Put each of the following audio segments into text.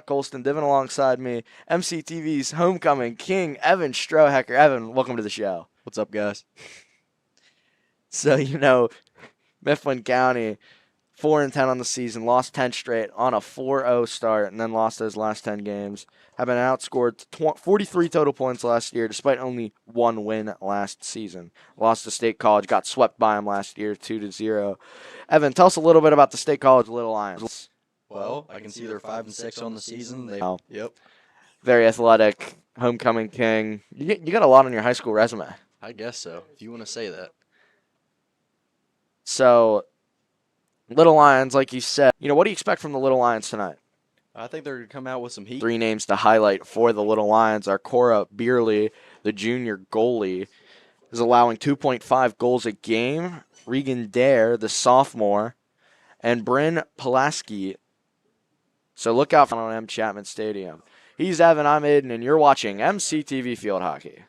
Colston Divin alongside me, MCTV's homecoming king, Evan Strohecker. Evan, welcome to the show. What's up, guys? So, Mifflin County, 4-10 on the season, lost 10 straight on a 4-0 start, and then lost those last 10 games. Have been outscored 43 total points last year, despite only one win last season. Lost to State College, got swept by them last year, 2-0. Evan, tell us a little bit about the State College Little Lions. Well, I can see they're 5-6 on the season. Yep. Very athletic, homecoming king. You got a lot on your high school resume. I guess so, if you want to say that. So, Little Lions, like you said, what do you expect from the Little Lions tonight? I think they're going to come out with some heat. 3 names to highlight for the Little Lions are Cora Beerley, the junior goalie, is allowing 2.5 goals a game. Regan Dare, the sophomore, and Bryn Pulaski. So look out for on M. Chapman Stadium. He's Evan, I'm Aiden, and you're watching MCTV Field Hockey.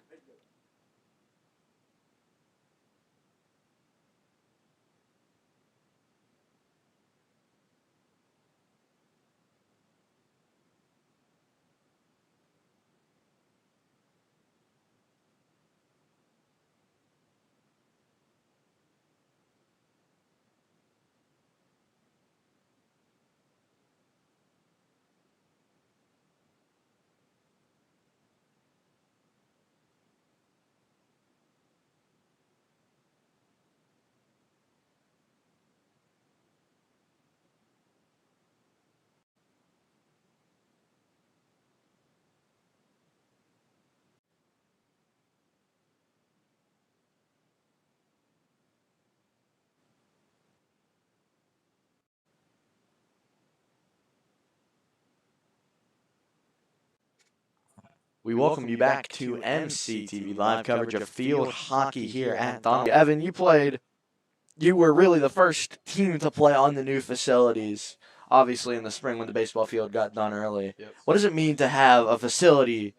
We welcome you back to MCTV, live coverage of field hockey here at Donald. Evan, you were really the first team to play on the new facilities, obviously in the spring when the baseball field got done early. Yep. What does it mean to have a facility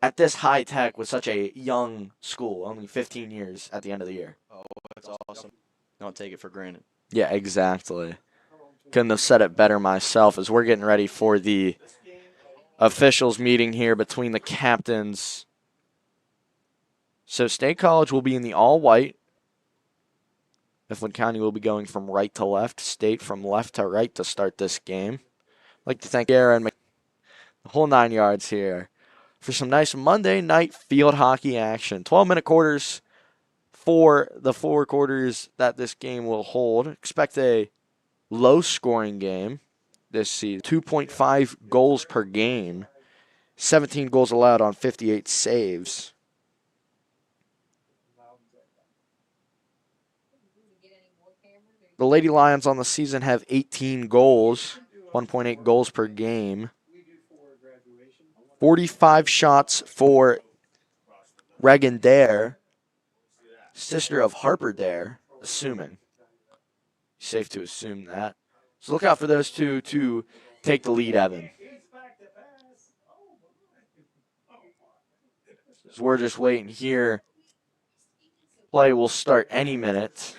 at this high tech with such a young school, only 15 years at the end of the year? Oh, that's awesome. Don't take it for granted. Yeah, exactly. Couldn't have said it better myself as we're getting ready for the officials meeting here between the captains. So State College will be in the all-white. Mifflin County will be going from right to left. State from left to right to start this game. I'd like to thank Aaron, the whole 9 yards here, for some nice Monday night field hockey action. 12-minute quarters for the 4 quarters that this game will hold. Expect a low-scoring game this season. 2.5 goals per game. 17 goals allowed on 58 saves. The Lady Lions on the season have 18 goals, 1.8 goals per game. 45 shots for Regan Dare, sister of Harper Dare, assuming. Safe to assume that. So look out for those two to take the lead, Evan. So we're just waiting here. Play will start any minute.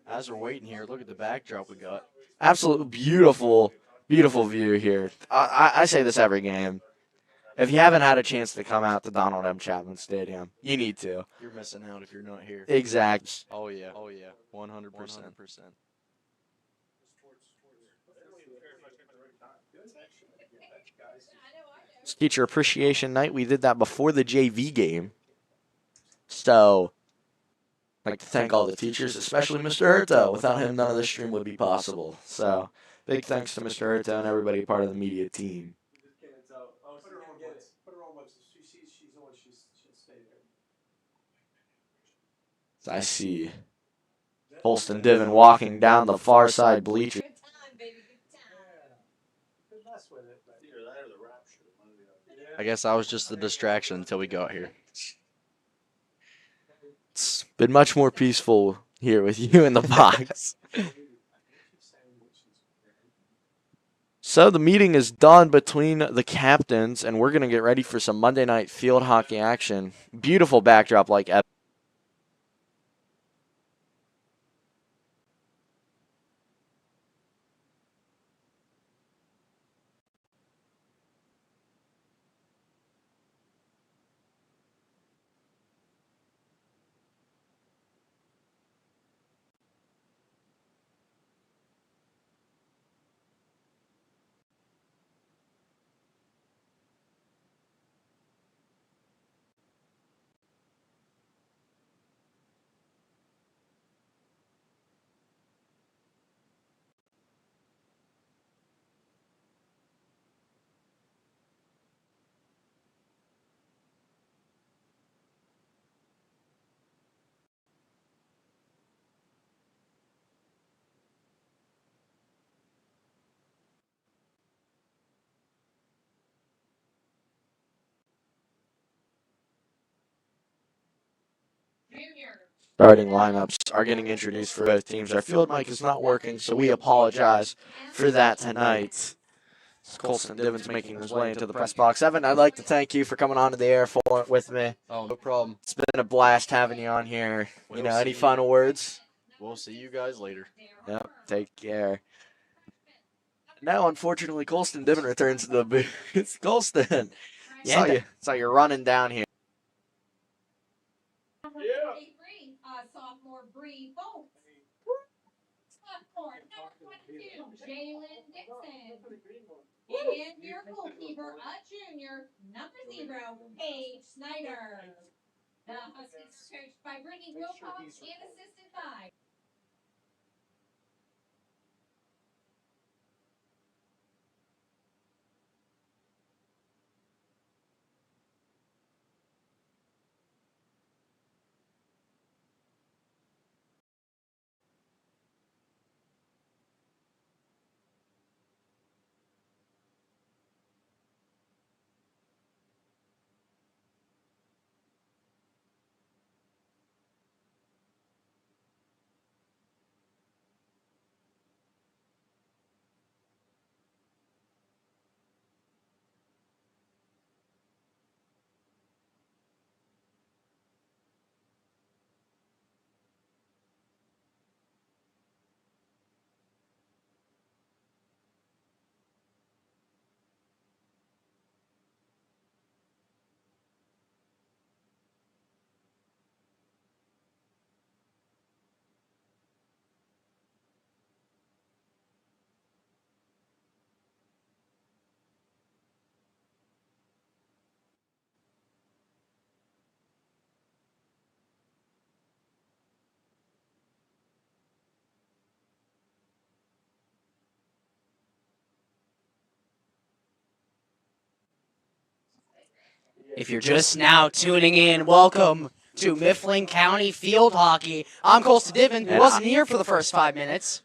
As we're waiting here, look at the backdrop we got. Absolutely beautiful, beautiful view here. I say this every game. If you haven't had a chance to come out to Donald M. Chapman Stadium, you need to. You're missing out if you're not here. Exactly. Oh, yeah. 100%. It's Teacher Appreciation Night. We did that before the JV game. So, I'd like to thank all the teachers, especially Mr. Hurto. Without him, none of this stream would be possible. So, big thanks to Mr. Hurto and everybody part of the media team. I see Holston Divin walking down the far side bleacher. I guess I was just a distraction until we got here. It's been much more peaceful here with you in the box. So the meeting is done between the captains, and we're going to get ready for some Monday night field hockey action. Beautiful backdrop like ever. Starting lineups are getting introduced for both teams. Our field mic is not working, so we apologize for that tonight. Colston Divins making his way into the press box. Evan, I'd like to thank you for coming on to the air with me. Oh, no problem. It's been a blast having you on here. Any final words? We'll see you guys later. Yep, take care. Now, unfortunately, Colston Divin returns to the booth. It's Colston. Saw you running down here. Sophomore Bree Foltz. Sophomore number 22, Jalen Dixon. And your goalkeeper, a junior, number 0, Paige Snyder. The Huskies are coached by Brittany Wilcox and assisted by If you're just now tuning in, welcome to Mifflin County Field Hockey. I'm Colston Divin, who wasn't here for the first 5 minutes.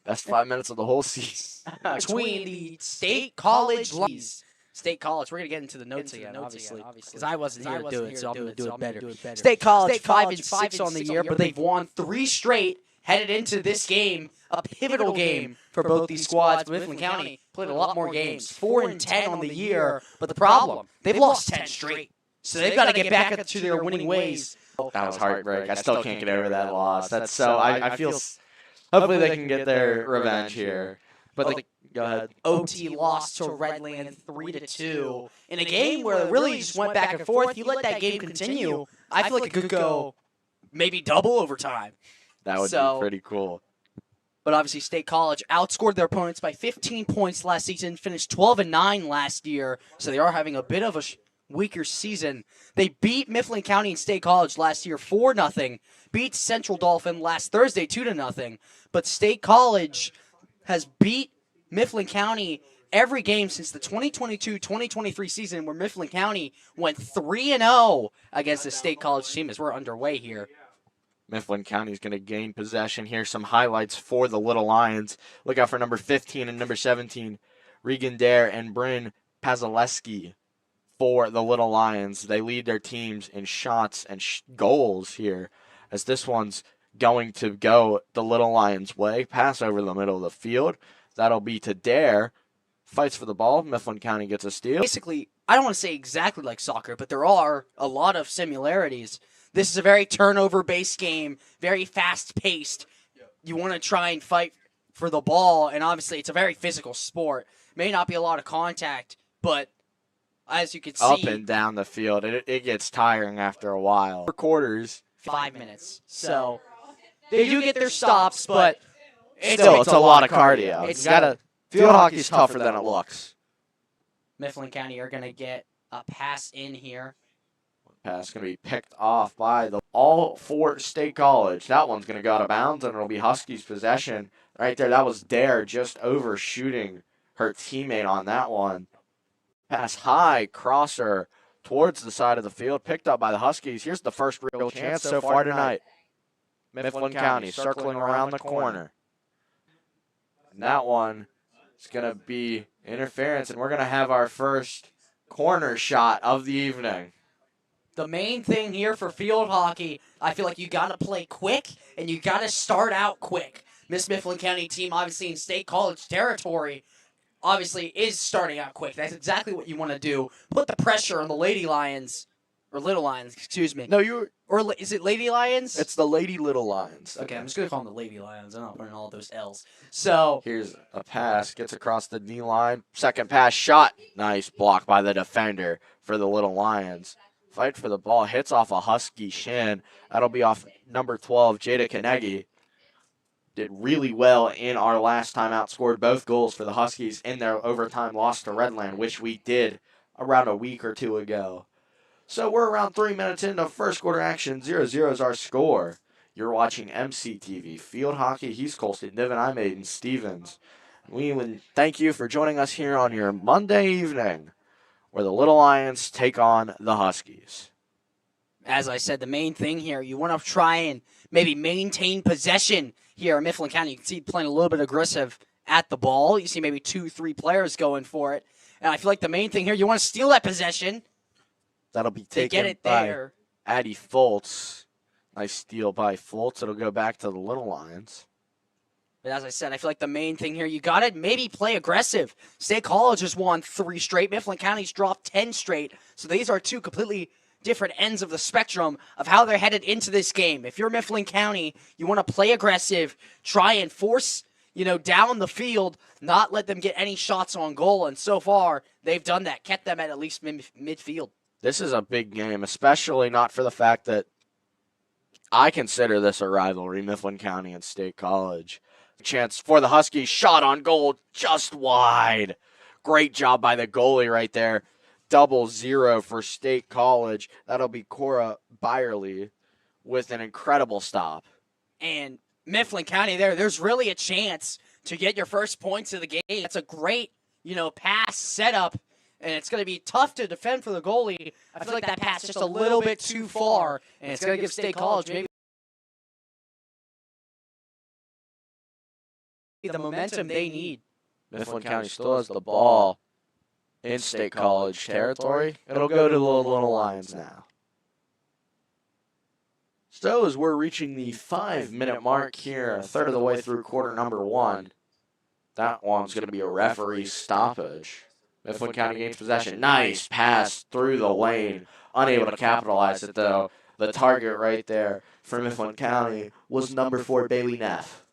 Best 5 minutes of the whole season. Between the State College leagues. State College, we're going to get into the notes again, obviously, because I wasn't here to do it, so I'm going to do it better. State College, 5-6 on the year, but they've won 3 straight, headed into this game, a pivotal game for both these squads. But Mifflin County played a lot more games, 4-10 on the year, but the problem, they've lost 10 straight, so they've got to get back to their winning ways. That was heartbreak. I still can't get over that loss. That's so. I feel. Hopefully they can get their revenge here. But go ahead. OT lost to Redland 3-2 in a game where it really just went back and forth. You let that game continue, I feel like it could go maybe double overtime. That would be pretty cool. But obviously, State College outscored their opponents by 15 points last season, finished 12-9 last year, so they are having a bit of a weaker season. They beat Mifflin County and State College last year 4-0, beat Central Dolphin last Thursday 2-0, but State College has beat Mifflin County every game since the 2022-2023 season, where Mifflin County went 3-0 against the State College team as we're underway here. Mifflin County is going to gain possession here. Some highlights for the Little Lions. Look out for number 15 and number 17, Regan Dare and Bryn Pazaleski for the Little Lions. They lead their teams in shots and goals here, as this one's going to go the Little Lions' way. Pass over the middle of the field. That'll be to Dare. Fights for the ball. Mifflin County gets a steal. Basically, I don't want to say exactly like soccer, but there are a lot of similarities. This is a very turnover-based game, very fast-paced. You want to try and fight for the ball, and obviously it's a very physical sport. May not be a lot of contact, but as you can see, up and down the field, it gets tiring after a while. 4 quarters. 5 minutes. So they do get their stops, but it's a lot of cardio. Field hockey's tougher than it looks. Mifflin County are going to get a pass in here. Pass going to be picked off by all for State College. That one's going to go out of bounds, and it'll be Huskies' possession. Right there, that was Dare just overshooting her teammate on that one. Pass high, crosser towards the side of the field, picked up by the Huskies. Here's the first real chance so far tonight. Mifflin County circling around the corner. And that one is going to be interference, and we're going to have our first corner shot of the evening. The main thing here for field hockey, I feel like you got to play quick and you got to start out quick. This Mifflin County team, obviously in state college territory, obviously is starting out quick. That's exactly what you want to do. Put the pressure on the Lady Lions, or Little Lions, excuse me. No, you. Or is it Lady Lions? It's the Lady Little Lions. Okay, I'm just going to call them the Lady Lions. I'm not putting all those L's. So, Here's a pass. Gets across the D line. Second pass shot. Nice block by the defender for the Little Lions. Fight for the ball. Hits off a Husky shin. That'll be off number 12, Jada Kanegi. Did really well in our last time out. Scored both goals for the Huskies in their overtime loss to Redland, which we did around a week or two ago. So we're around 3 minutes into first quarter action. 0-0 is our score. You're watching MCTV Field Hockey. He's Colston, Niven, I'm Aiden Stevens. We would thank you for joining us here on your Monday evening, where the Little Lions take on the Huskies. as I said, the main thing here, you want to try and maybe maintain possession here in Mifflin County. You can see playing a little bit aggressive at the ball. You see maybe 2-3 players going for it. And I feel like the main thing here, you want to steal that possession. That'll be They taken get it by there. Addie Foltz. Nice steal by Foltz. It'll go back to the Little Lions. But as I said, I feel like the main thing here, you got to maybe play aggressive. State College has won 3 straight. Mifflin County's dropped 10 straight. So these are 2 completely different ends of the spectrum of how they're headed into this game. If you're Mifflin County, you want to play aggressive, try and force, down the field, not let them get any shots on goal. And so far, they've done that, kept them at least midfield. This is a big game, especially not for the fact that I consider this a rivalry, Mifflin County and State College. Chance for the Huskies, shot on goal, just wide. Great job by the goalie right there. 0-0 for State College. That'll be Cora Byerly with an incredible stop. And Mifflin County there's really a chance to get your first points of the game. It's a great, pass setup, and it's going to be tough to defend for the goalie. I feel like that pass just a little bit too far, and it's going to give State College maybe the momentum they need. Mifflin County still has the ball in State College territory. It'll go to the Little Lions now. So as we're reaching the 5-minute mark here, a third of the way through quarter number 1, that one's going to be a referee stoppage. Mifflin County gains possession. Nice pass through the lane. Unable to capitalize it, though. The target right there for Mifflin County was number 4, Bailey Neff.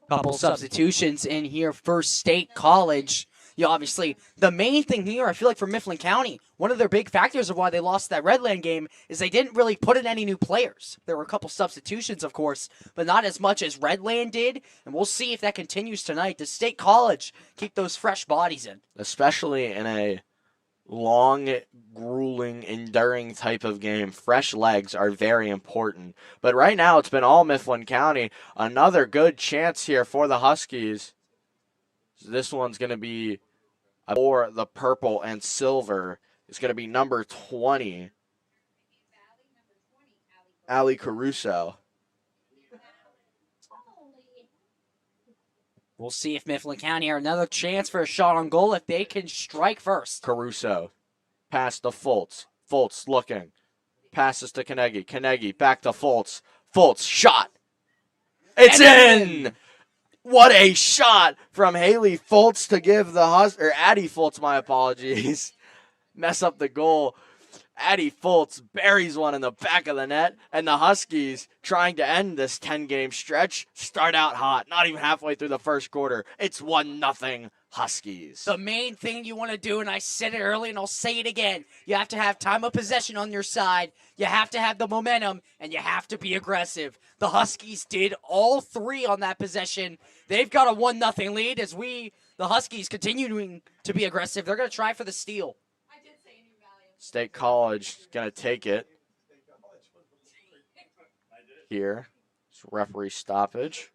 Couple substitutions in here for State College. Obviously, the main thing here, I feel like for Mifflin County, one of their big factors of why they lost that Redland game is they didn't really put in any new players. There were a couple substitutions, of course, but not as much as Redland did, and we'll see if that continues tonight. Does State College keep those fresh bodies in? Especially in a long, grueling, enduring type of game, fresh legs are very important. But right now, it's been all Mifflin County. Another good chance here for the Huskies. So this one's going to be for the purple and silver. It's going to be number 20, Ali Caruso. We'll see if Mifflin County are another chance for a shot on goal if they can strike first. Caruso. Pass to Foltz. Foltz looking. Passes to Kanegi. Kanegi back to Foltz. Foltz shot. It's in! What a shot from Haley Foltz to give the Addie Foltz, my apologies, mess up the goal. Addie Foltz buries one in the back of the net, and the Huskies, trying to end this 10-game stretch, start out hot. Not even halfway through the first quarter. It's 1-0 Huskies. The main thing you want to do, and I said it early and I'll say it again, you have to have time of possession on your side, you have to have the momentum, and you have to be aggressive. The Huskies did all 3 on that possession. They've got a 1-0 lead as the Huskies, continuing to be aggressive. They're going to try for the steal. State College is going to take it here. It's referee stoppage.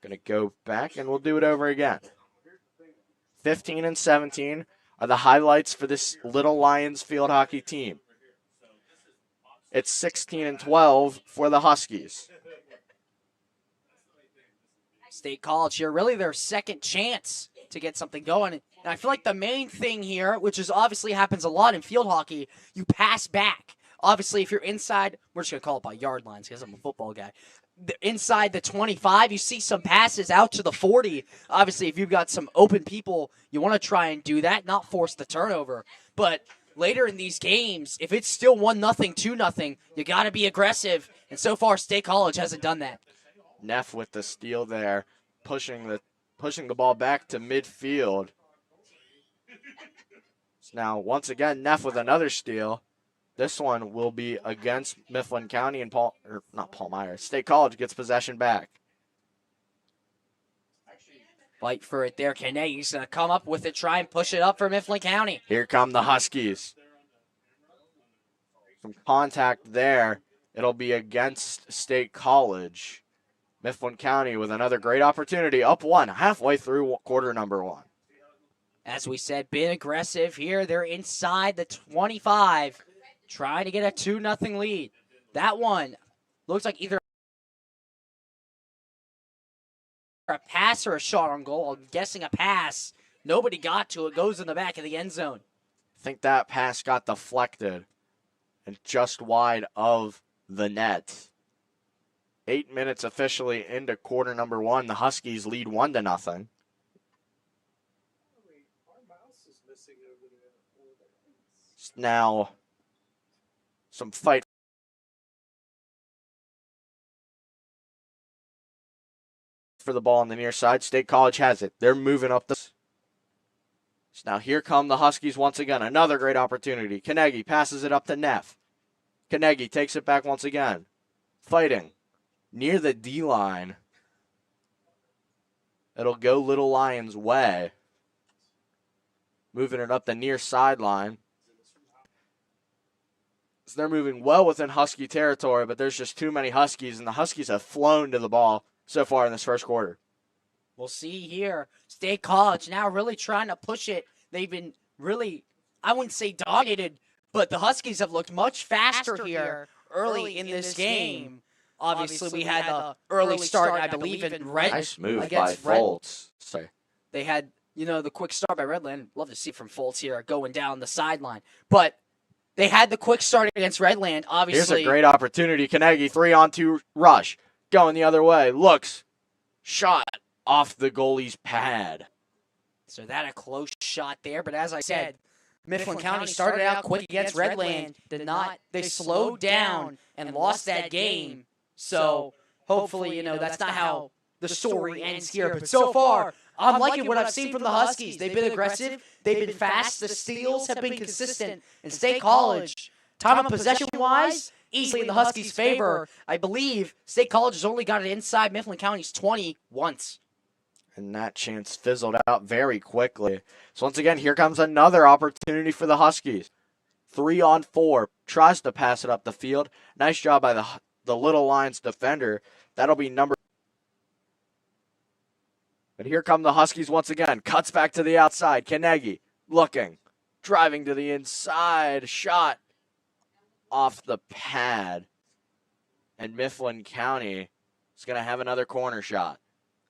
Going to go back, and we'll do it over again. 15 and 17 are the highlights for this Little Lions field hockey team. It's 16 and 12 for the Huskies. State College here, really their second chance to get something going. And I feel like the main thing here, which is obviously happens a lot in field hockey, you pass back. Obviously, if you're inside, we're just going to call it by yard lines because I'm a football guy. Inside the 25, you see some passes out to the 40. Obviously, if you've got some open people, you want to try and do that, not force the turnover. But later in these games, if it's still 1-0, 2-0, you got to be aggressive. And so far, State College hasn't done that. Neff with the steal there, pushing the ball back to midfield. Now, once again, Neff with another steal. This one will be against Mifflin County and State College gets possession back. Fight for it there. Carnegie's going to come up with it, try and push it up for Mifflin County. Here come the Huskies. Some contact there. It'll be against State College. Mifflin County with another great opportunity. Up one, halfway through quarter number one. As we said, been aggressive here. They're inside the 25, trying to get a 2-0 lead. That one looks like either a pass or a shot on goal. I'm guessing a pass. Nobody got to it. Goes in the back of the end zone. I think that pass got deflected and just wide of the net. 8 minutes officially into quarter number one. The Huskies lead 1-0. Now, some fight for the ball on the near side. State College has it. They're moving up the. So now here come the Huskies once again. Another great opportunity. Carnegie passes it up to Neff. Carnegie takes it back once again. Fighting near the D-line. It'll go Little Lions' way. Moving it up the near sideline. So they're moving well within Husky territory, but there's just too many Huskies, and the Huskies have flown to the ball so far in this first quarter. We'll see here. State College now really trying to push it. They've been really, I wouldn't say dominated, but the Huskies have looked much faster here early in this game. Obviously, we had the early start, I believe, in Red. Nice move by Foltz. Sorry. They had, the quick start by Redland. Love to see from Foltz here going down the sideline. But they had the quick start against Redland, obviously. Here's a great opportunity. Carnegie, 3-on-2 rush. Going the other way. Looks. Shot off the goalie's pad. So that a close shot there. But as I said, Mifflin County started out quick against Redland. They slowed down and lost that game. So hopefully, that's not how the story ends here. But so far, I'm liking what I've seen from the Huskies. They've been aggressive. They've been fast. The steals have been consistent. And State College, time of possession-wise, easily in the Huskies' favor. I believe State College has only got it inside Mifflin County's 20 once. And that chance fizzled out very quickly. So once again, here comes another opportunity for the Huskies. 3-on-4. Tries to pass it up the field. Nice job by the Little Lions defender. That'll be number. But here come the Huskies once again. Cuts back to the outside. Carnegie looking. Driving to the inside. Shot off the pad. And Mifflin County is going to have another corner shot.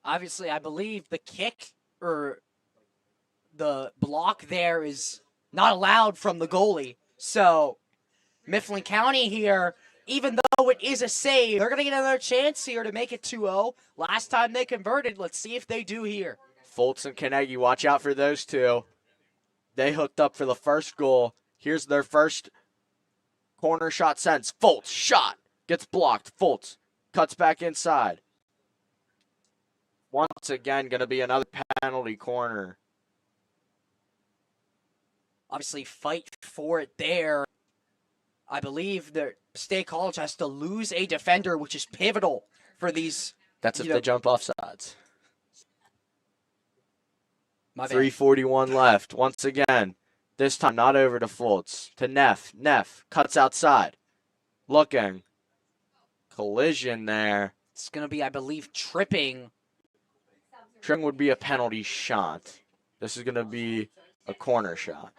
Obviously, I believe the kick or the block there is not allowed from the goalie. So Mifflin County here, even though it is a save, they're going to get another chance here to make it 2-0. Last time they converted, let's see if they do here. Foltz and Carnegie, watch out for those two. They hooked up for the first goal. Here's their first corner shot sense. Foltz, shot. Gets blocked. Foltz cuts back inside. Once again, going to be another penalty corner. Obviously, fight for it there. I believe that State College has to lose a defender, which is pivotal for these. That's if they jump off sides. My bad. 3:41 left. Once again, this time not over to Foltz. To Neff. Neff cuts outside. Looking. Collision there. It's going to be, I believe, tripping. Tripping would be a penalty shot. This is going to be a corner shot.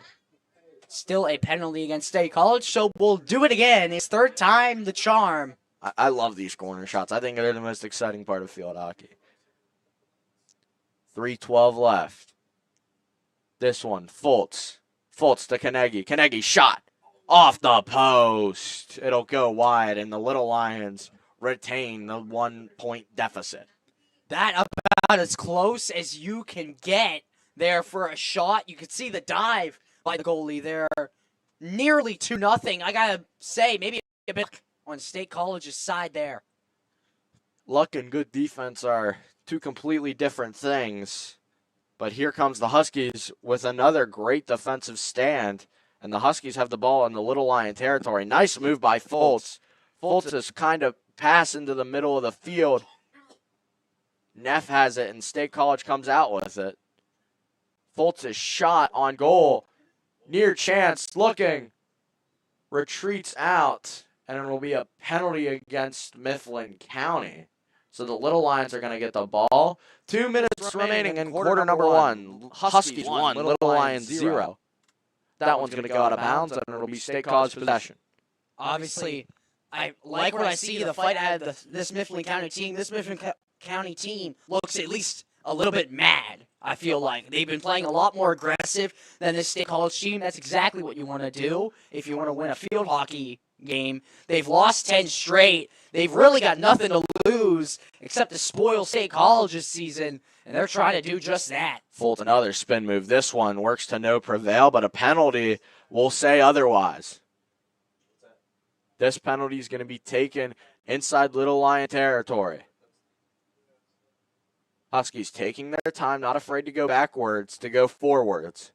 Still a penalty against State College, so we'll do it again. It's third time the charm. I love these corner shots. I think they're the most exciting part of field hockey. 3:12 left. This one, Fultz. Fultz to Carnegie. Carnegie shot off the post. It'll go wide, and the Little Lions retain the 1-point deficit. That about as close as you can get there for a shot. You could see the dive by the goalie there. Nearly 2-0. I gotta say, maybe a bit on State College's side there. Luck and good defense are two completely different things. But here comes the Huskies with another great defensive stand. And the Huskies have the ball in the Little Lion territory. Nice move by Fultz. Fultz is kind of pass into the middle of the field. Neff has it, and State College comes out with it. Fultz's shot on goal. Near chance, looking. Retreats out, and it will be a penalty against Mifflin County. So the Little Lions are going to get the ball. 2 minutes remaining in quarter number one. Huskies 1, Little Lions 0. That one's going to go out of bounds, and it'll be State College possession. Obviously, I like what I see the fight out of this Mifflin County team. This Mifflin County team looks at least a little bit mad, I feel like. They've been playing a lot more aggressive than this State College team. That's exactly what you want to do if you want to win a field hockey game. They've lost 10 straight. They've really got nothing to lose except to spoil State College's season, and they're trying to do just that. Fultz, another spin move. This one works to no prevail, but a penalty will say otherwise. This penalty is going to be taken inside Little Lion territory. Huskies taking their time, not afraid to go backwards, to go forwards.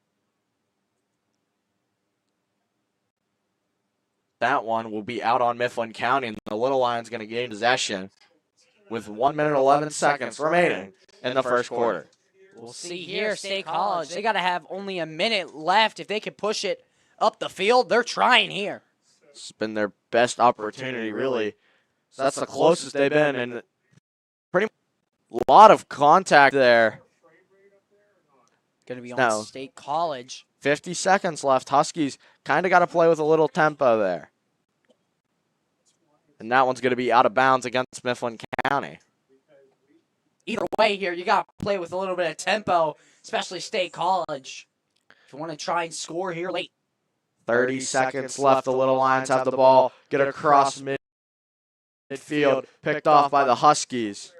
That one will be out on Mifflin County, and the Little Lions going to gain possession with 1 minute 11 seconds remaining in the first quarter. We'll see here, State College. They got to have only a minute left. If they can push it up the field, they're trying here. It's been their best opportunity, really. So that's the closest they've been, and pretty much a lot of contact there. Going to be on State College. 50 seconds left. Huskies kind of got to play with a little tempo there. And that one's going to be out of bounds against Mifflin County. Either way here, you got to play with a little bit of tempo, especially State College. If you want to try and score here late. 30 seconds left. The Little Lions have the ball. Get across midfield. Picked off by the Huskies.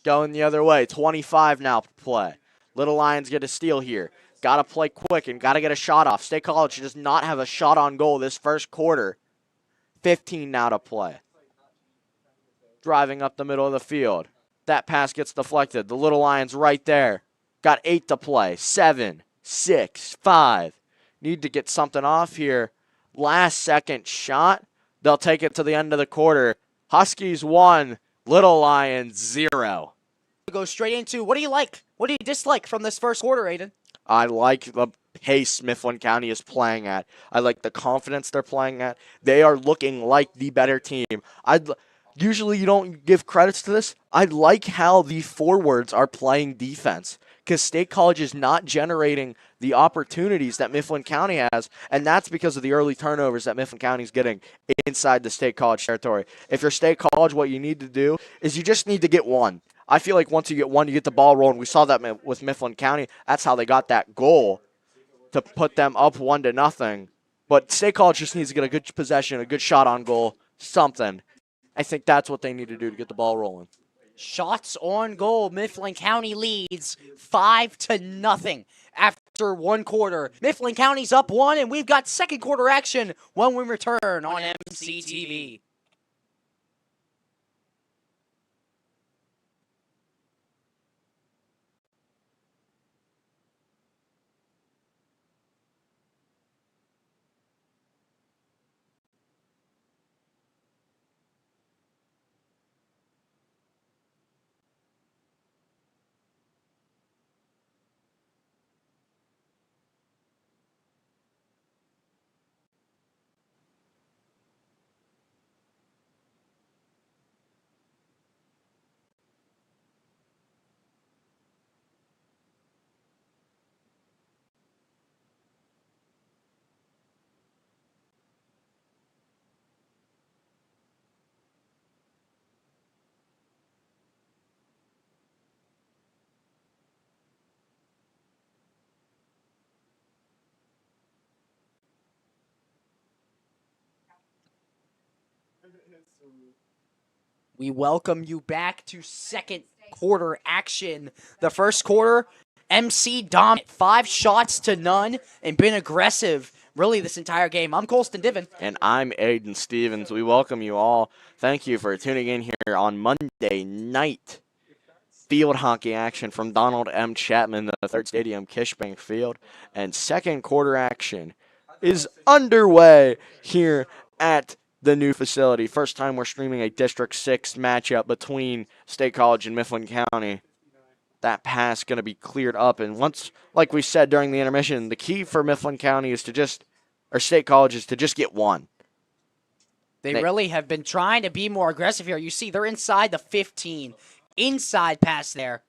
Going the other way. 25 now to play. Little Lions get a steal here. Got to play quick and got to get a shot off. State College does not have a shot on goal this first quarter. 15 now to play. Driving up the middle of the field. That pass gets deflected. The Little Lions right there. Got 8 to play. 7, 6, 5. Need to get something off here. Last second shot. They'll take it to the end of the quarter. Huskies 1, Little Lions 0. Go straight into, what do you like? What do you dislike from this first quarter, Aiden? I like the pace Mifflin County is playing at. I like the confidence they're playing at. They are looking like the better team. Usually you don't give credits to this. I like how the forwards are playing defense because State College is not generating the opportunities that Mifflin County has, and that's because of the early turnovers that Mifflin County is getting inside the State College territory. If you're State College, what you need to do is you just need to get one. I feel like once you get one, you get the ball rolling. We saw that with Mifflin County. That's how they got that goal to put them up 1-0. But State College just needs to get a good possession, a good shot on goal, something. I think that's what they need to do to get the ball rolling. Shots on goal. Mifflin County leads 5-0 after one quarter. Mifflin County's up 1, and we've got second quarter action when we return on MCTV. We welcome you back to second quarter action. The first quarter, MC dominant, 5 shots to none, and been aggressive really this entire game. I'm Colston Diven. And I'm Aiden Stevens. We welcome you all. Thank you for tuning in here on Monday night. Field hockey action from Donald M. Chapman, the third stadium, Kishbank Field. And second quarter action is underway here at the new facility. First time we're streaming a District VI matchup between State College and Mifflin County. That pass going to be cleared up. And once, like we said during the intermission, the key for Mifflin County is to just, or State College is to just get one. They really have been trying to be more aggressive here. You see, they're inside the 15. Inside pass there.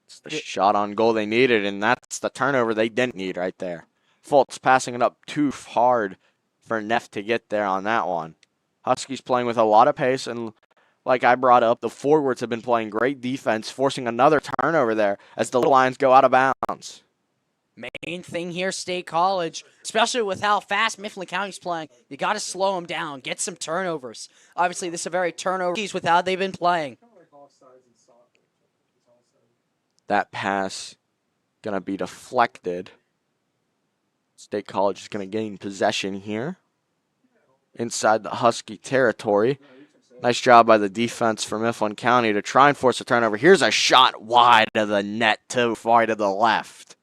It's the shot on goal they needed, and that's the turnover they didn't need right there. Fultz passing it up too hard for Neff to get there on that one. Huskies playing with a lot of pace, and like I brought up, the forwards have been playing great defense, forcing another turnover there as the Lions go out of bounds. Main thing here, State College, especially with how fast Mifflin County's playing, you got to slow them down, get some turnovers. Obviously, this is a very turnover piece with how they've been playing. That pass going to be deflected. State College is going to gain possession here inside the Husky territory. Nice job by the defense for Mifflin County to try and force a turnover. Here's a shot wide of the net, too far to the left.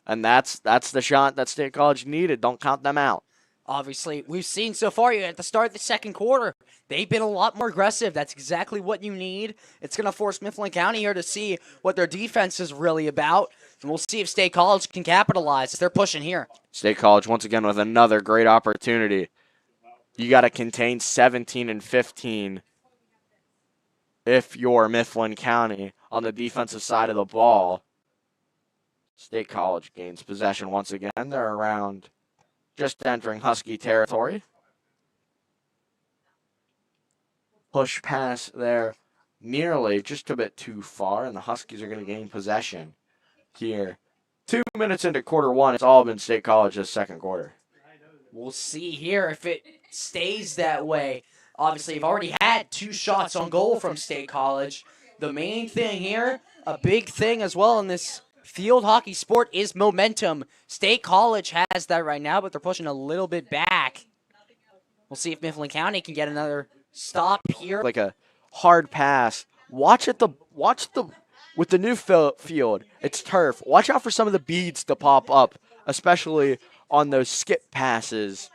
And that's the shot that State College needed. Don't count them out. Obviously, we've seen so far at the start of the second quarter, they've been a lot more aggressive. That's exactly what you need. It's going to force Mifflin County here to see what their defense is really about. And we'll see if State College can capitalize as they're pushing here. State College, once again, with another great opportunity. You got to contain 17 and 15 if you're Mifflin County on the defensive side of the ball. State College gains possession once again. They're around just entering Husky territory. Push pass there nearly just a bit too far, and the Huskies are going to gain possession here. 2 minutes into quarter one, it's all been State College's second quarter. We'll see here if it stays that way. Obviously, you've already had 2 shots on goal from State College. The main thing here, a big thing as well in this field hockey sport, is momentum. State College has that right now, but they're pushing a little bit back. We'll see if Mifflin County can get another stop here. Like a hard pass. Watch with the new field. It's turf. Watch out for some of the beads to pop up, especially on those skip passes,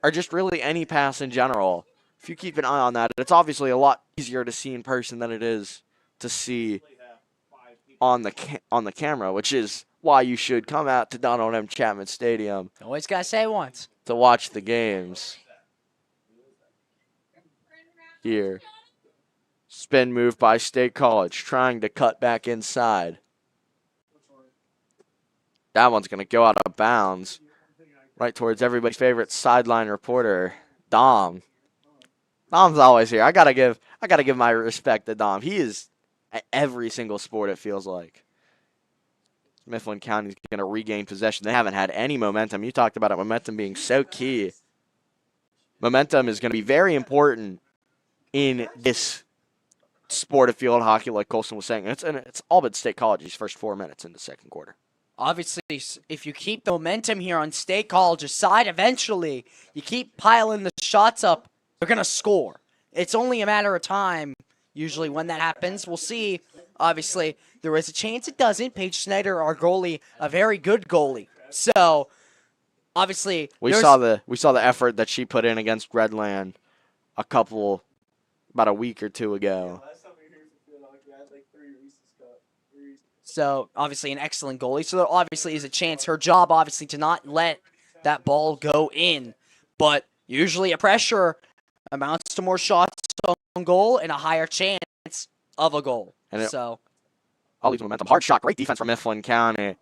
or just really any pass in general. If you keep an eye on that, it's obviously a lot easier to see in person than it is to see on the camera, which is why you should come out to Donald M. Chapman Stadium. Always got to say it once. To watch the games. Here. Spin move by State College, trying to cut back inside. That one's going to go out of bounds. Right towards everybody's favorite sideline reporter, Dom. Dom's always here. I gotta give my respect to Dom. He is at every single sport, it feels like. Mifflin County's going to regain possession. They haven't had any momentum. You talked about it, momentum being so key. Momentum is going to be very important in this sport of field hockey, like Colson was saying. It's all but State College's first 4 minutes in the second quarter. Obviously, if you keep the momentum here on State College's side, eventually you keep piling the shots up, they're going to score. It's only a matter of time, usually, when that happens. We'll see. Obviously, there is a chance it doesn't. Paige Snyder, our goalie, a very good goalie. So, obviously, we saw the effort that she put in against Redland about a week or two ago. So, obviously, an excellent goalie. So, there obviously is a chance. Her job, obviously, to not let that ball go in. But usually a pressure amounts to more shots on goal and a higher chance of a goal. And so, all these momentum. Hard shot. Great defense from Mifflin County.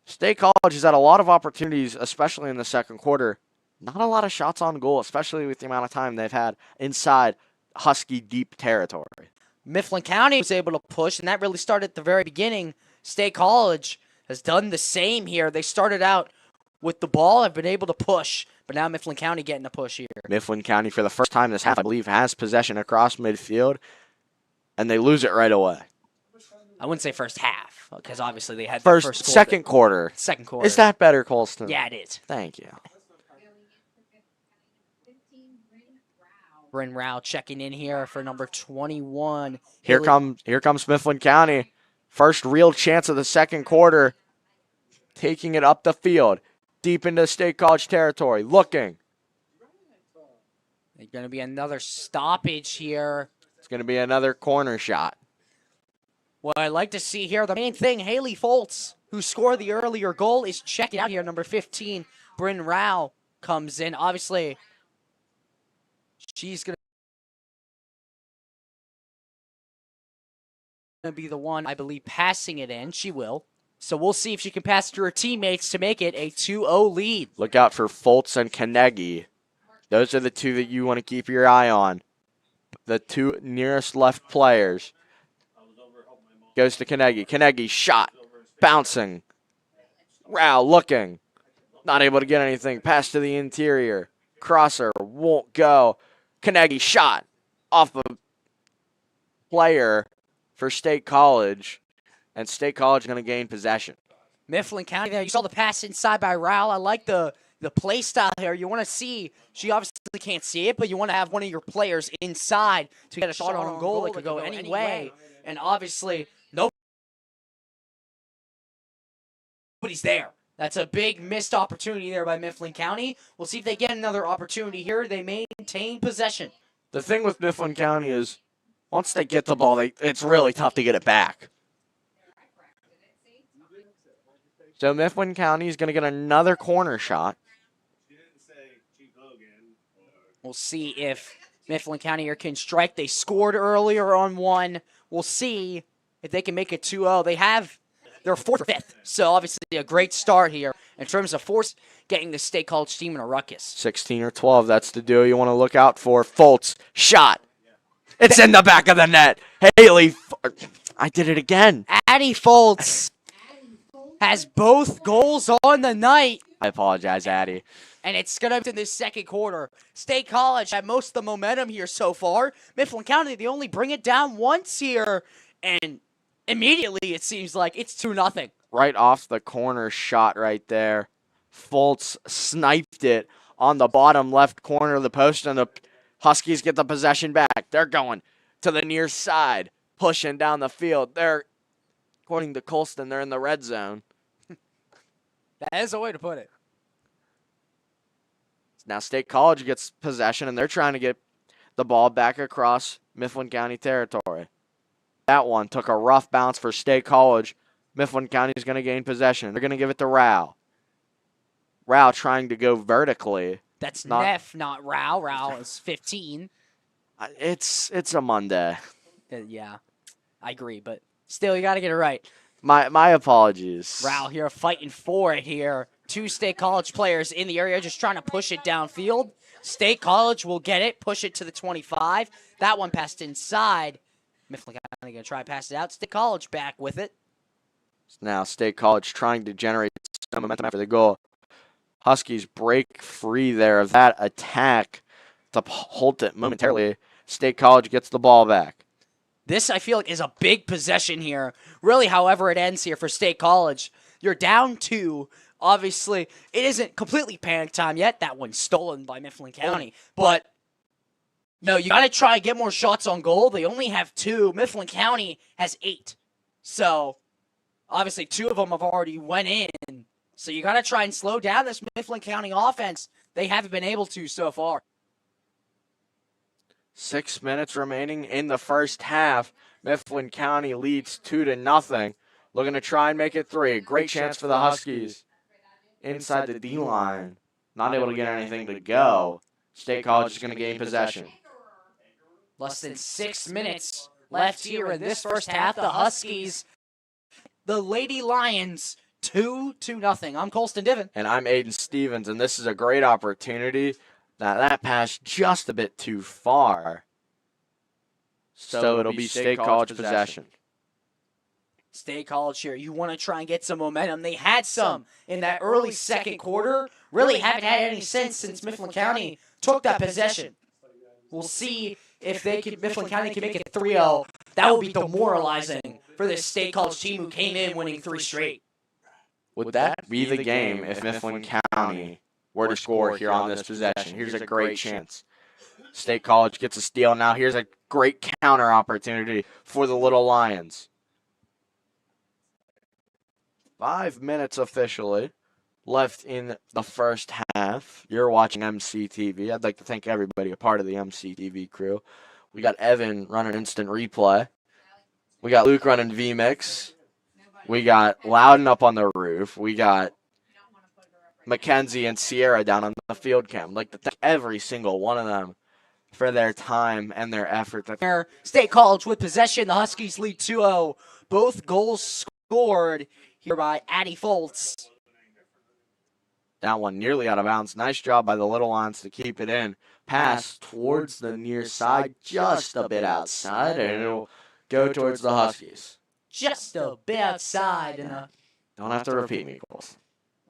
State College has had a lot of opportunities, especially in the second quarter. Not a lot of shots on goal, especially with the amount of time they've had inside Husky deep territory. Mifflin County was able to push, and that really started at the very beginning. State College has done the same here. They started out with the ball have been able to push, but now Mifflin County getting a push here. Mifflin County, for the first time this half, I believe, has possession across midfield, and they lose it right away. I wouldn't say first half, because obviously they had the first goal. Second quarter. Second quarter. Is that better, Colston? Yeah, it is. Thank you. Bryn Rao checking in here for number 21. Here comes Mifflin County. First real chance of the second quarter. Taking it up the field. Deep into State College territory. Looking. There's going to be another stoppage here. It's going to be another corner shot. What I'd like to see here, the main thing, Haley Foltz, who scored the earlier goal, is checking out here. Number 15, Bryn Rao comes in. Obviously, she's going to be the one, I believe, passing it in. She will. So we'll see if she can pass it to her teammates to make it a 2-0 lead. Look out for Foltz and Carnegie. Those are the two that you want to keep your eye on. The two nearest left players. Goes to Carnegie. Carnegie shot. Bouncing. Rao looking. Not able to get anything. Pass to the interior. Crosser won't go. Carnegie shot. Off the player for State College. And State College is going to gain possession. Mifflin County there. You saw the pass inside by Rao. I like the play style here. You want to see, she obviously can't see it, but you want to have one of your players inside to get a shot on goal that could go any way. And obviously, nobody's there. That's a big missed opportunity there by Mifflin County. We'll see if they get another opportunity here. They maintain possession. The thing with Mifflin County is once they get the ball, it's really tough to get it back. So Mifflin County is going to get another corner shot. We'll see if Mifflin County here can strike. They scored earlier on one. We'll see if they can make it 2-0. They're 4th or 5th, so obviously a great start here in terms of force getting the State College team in a ruckus. 16 or 12, that's the duo you want to look out for. Foltz, shot. It's in the back of the net. Haley, I did it again. Addie Foltz has both goals on the night. I apologize, Addie. And it's going to be in this second quarter. State College had most of the momentum here so far. Mifflin County, they only bring it down once here. And immediately it seems like it's 2-0. Right off the corner shot right there. Foltz sniped it on the bottom left corner of the post, and the Huskies get the possession back. They're going to the near side, pushing down the field. According to Colston, they're in the red zone. That is a way to put it. Now State College gets possession, and they're trying to get the ball back across Mifflin County territory. That one took a rough bounce for State College. Mifflin County is going to gain possession. They're going to give it to Rao. Rao trying to go vertically. That's Neff, not Rao. Rao is 15. It's a Monday. Yeah, I agree, but still, you got to get it right. My apologies. Rao here fighting for it here. Two State College players in the area just trying to push it downfield. State College will get it, push it to the 25. That one passed inside. Mifflin County going to try to pass it out. State College back with it. Now State College trying to generate some momentum after the goal. Huskies break free there of that attack to hold it momentarily. State College gets the ball back. This, I feel like, is a big possession here. Really, however it ends here for State College. You're down 2. Obviously, it isn't completely panic time yet. That one's stolen by Mifflin County. But, no, you got to try and get more shots on goal. They only have 2. Mifflin County has 8. So, obviously, 2 of them have already went in. So you got to try and slow down this Mifflin County offense. They haven't been able to so far. 6 minutes remaining in the first half. Mifflin County leads 2-0. Looking to try and make it 3. Great chance for the Huskies. Inside the D-line. Not able to get anything to go. State College is going to gain possession. Less than 6 minutes left here in this first half. The Huskies, the Lady Lions, 2-0. I'm Colston Diven. And I'm Aiden Stevens, and this is a great opportunity. Now, that passed just a bit too far. So it'll be State College possession. State College here, you want to try and get some momentum. They had some in that early second quarter. Really haven't had any since Mifflin County took that possession. We'll see if Mifflin County can make it 3-0. That would be demoralizing for this State College team who came in winning 3 straight. Would that be the game if Mifflin County were to score here on this possession? Here's a great chance. State College gets a steal. Now here's a great counter opportunity for the Little Lions. 5 minutes officially left in the first half. You're watching MCTV. I'd like to thank everybody a part of the MCTV crew. We got Evan running instant replay. We got Luke running VMix. We got Loudon up on the roof. We got Mackenzie and Sierra down on the field cam. I'd like to thank every single one of them for their time and their effort. State College with possession. The Huskies lead 2-0. Both goals scored here by Addie Foltz. That one nearly out of bounds. Nice job by the Little Lions to keep it in. Pass towards the near side, just a bit outside, and it'll go towards the Huskies. Just a bit outside. Don't have to repeat me, Coles.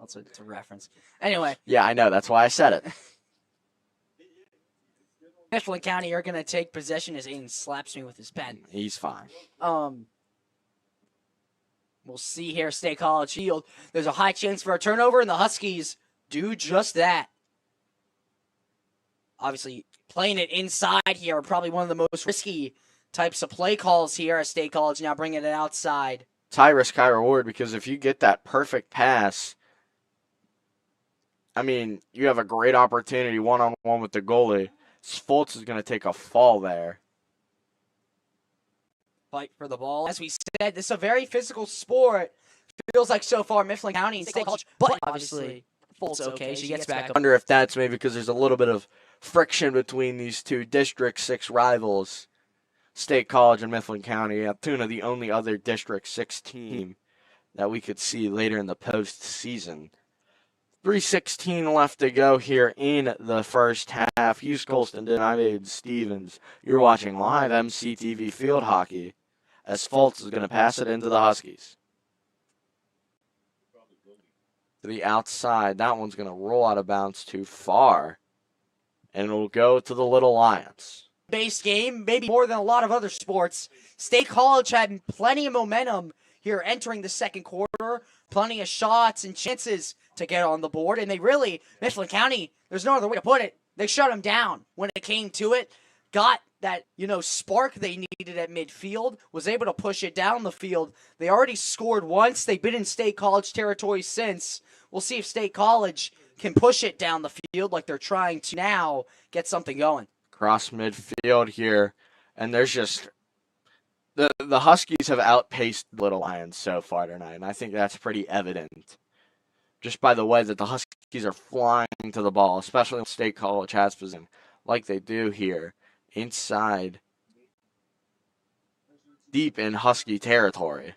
It's a reference. Anyway. Yeah, I know. That's why I said it. Mifflin County are going to take possession as Aiden slaps me with his pen. He's fine. We'll see here, State College Field. There's a high chance for a turnover, and the Huskies do just that. Obviously, playing it inside here are probably one of the most risky types of play calls here at State College, now bringing it outside. It's high risk, high reward, because if you get that perfect pass, I mean, you have a great opportunity one-on-one with the goalie. Foltz is going to take a fall there. Fight for the ball. As we said, this is a very physical sport. Feels like so far Mifflin County and State College, but obviously Foltz okay. She gets back up. I wonder if that's maybe because there's a little bit of friction between these two District 6 rivals, State College and Mifflin County. Tuna, the only other District 6 team that we could see later in the postseason. 3:16 left to go here in the first half. Hughes Colston, I'm Abe Stevens. You're watching live MCTV Field Hockey as Foltz is going to pass it into the Huskies. To the outside. That one's going to roll out of bounds too far. And it'll go to the Little Lions. Base game, maybe more than a lot of other sports. State College had plenty of momentum here entering the second quarter. Plenty of shots and chances to get on the board. And they really, Mifflin County, there's no other way to put it, they shut them down when it came to it. Got that, spark they needed at midfield, was able to push it down the field. They already scored once. They've been in State College territory since. We'll see if State College can push it down the field like they're trying to now, get something going. Cross midfield here. And there's just... The Huskies have outpaced the Little Lions so far tonight, and I think that's pretty evident. Just by the way that the Huskies are flying to the ball, especially when State College has possession, like they do here, inside, deep in Husky territory.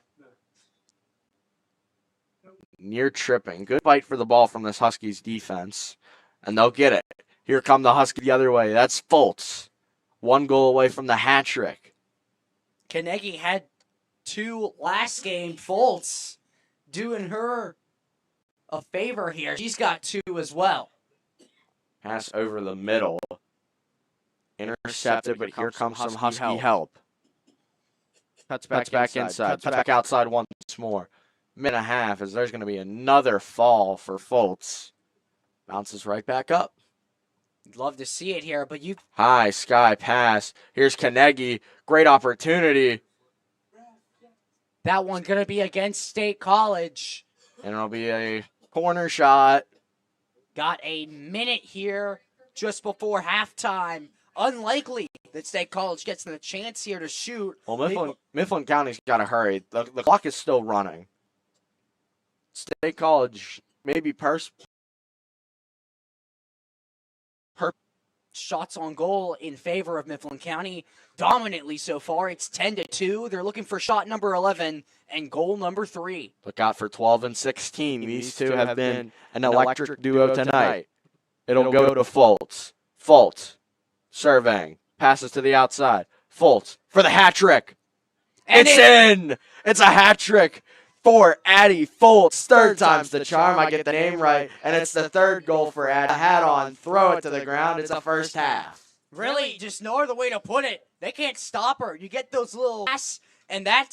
Near tripping. Good fight for the ball from this Huskies defense, and they'll get it. Here come the Huskies the other way. That's Foltz. 1 goal away from the hat trick. Carnegie had 2 last game. Foltz doing her a favor here. She's got 2 as well. Pass over the middle. Intercepted, but here comes some Husky help. Cuts back inside. Cuts back outside once more. Minute and a half as there's going to be another fall for Foltz. Bounces right back up. You'd love to see it here, but High sky pass. Here's Carnegie. Great opportunity. That one going to be against State College. And it'll be a corner shot. Got a minute here just before halftime. Unlikely that State College gets the chance here to shoot. Well, Mifflin County's got to hurry. The clock is still running. State College maybe shots on goal in favor of Mifflin County dominantly so far. It's 10-2. They're looking for shot number 11 and goal number 3. Look out for 12 and 16. These two have been an electric duo tonight. It'll go to Foltz. Foltz surveying. Passes to the outside. Foltz for the hat trick. And It's in. It's a hat trick for Addie Foltz. Third time's the charm. I get the name right. And it's the third goal for Addie. Hat on, throw it to the ground. It's a first half. Really, just no other way to put it. They can't stop her. You get those little pass, and that's